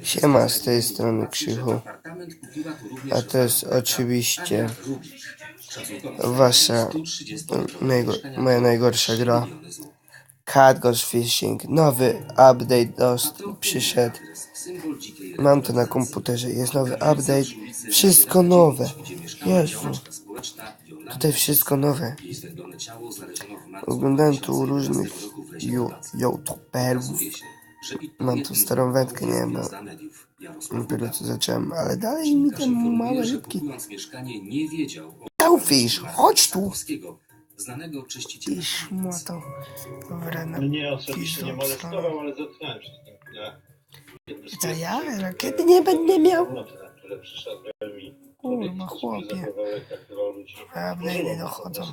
Siema, z tej strony Krzychu. A to jest oczywiście wasza, moja najgorsza gra. Catghost Fishing. Nowy update przyszedł. Mam to na komputerze. Jest nowy update. Wszystko nowe. Jezu. Tutaj wszystko nowe. Oglądałem tu różnych youtuberów. Mam tu starą wędkę, nie wiem, bo dopiero co zacząłem, ale dalej mi te małe rybki. Cowfish, chodź tu! Ty szmato. No nie, osobiście nie molestował, ale dotknąłem się z tym. To ja rakiety nie będę miał. No to na które przyszedłem i Kurwa, chłopie. Update'y dochodzą.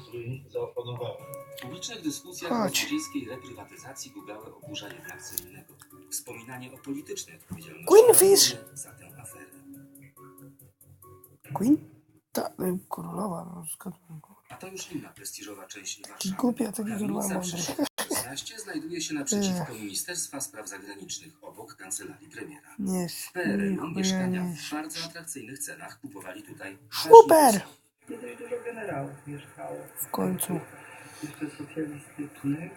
W publicznych dyskusjach o złodziejskiej reprywatyzacji gugały oburza jednak co innego. Wspominanie o politycznej odpowiedzialności Queenfish! za tę aferę. Queen? Ta królowa, no skąd? A to już inna prestiżowa część Warszawy. Głupia, taki kurwa Kamienica mądry. przy 16 znajduje się naprzeciwko Ministerstwa Spraw Zagranicznych, obok Kancelarii Premiera. Nie, W PRL-u mieszkania nie. w bardzo atrakcyjnych cenach kupowali tutaj Super! Kiedyś dużo generałów mieszkało. W końcu. Jeszcze socjalistycznych.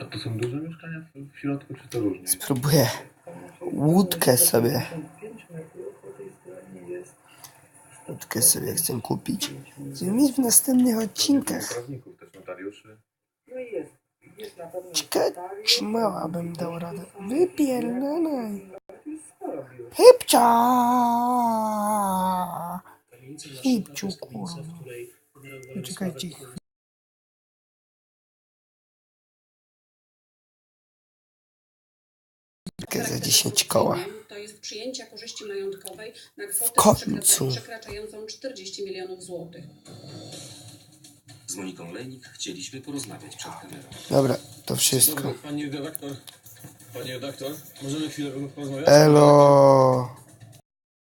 A to są duże mieszkania w środku, czy to różnie? Spróbuję łódkę sobie. 5 metrów, po tej stronie jest Łódkę sobie chcę kupić. Chcę mieć w następnych odcinkach. Prawników, też notariuszy. No i jest na pewno Ciekawe, czy mała bym dał radę. Wypierdalaj. sporo biur. Hybcia! Hybciu, kurwa. Czekajcie. Za 10 koła. To jest przyjęcia korzyści majątkowej na kwotę końcu. przekraczającą 40 milionów złotych. Z Moniką Lejnik chcieliśmy porozmawiać przed kamerą. Dobra, to wszystko. Panie redaktor, możemy chwilę porozmawiać? Elo!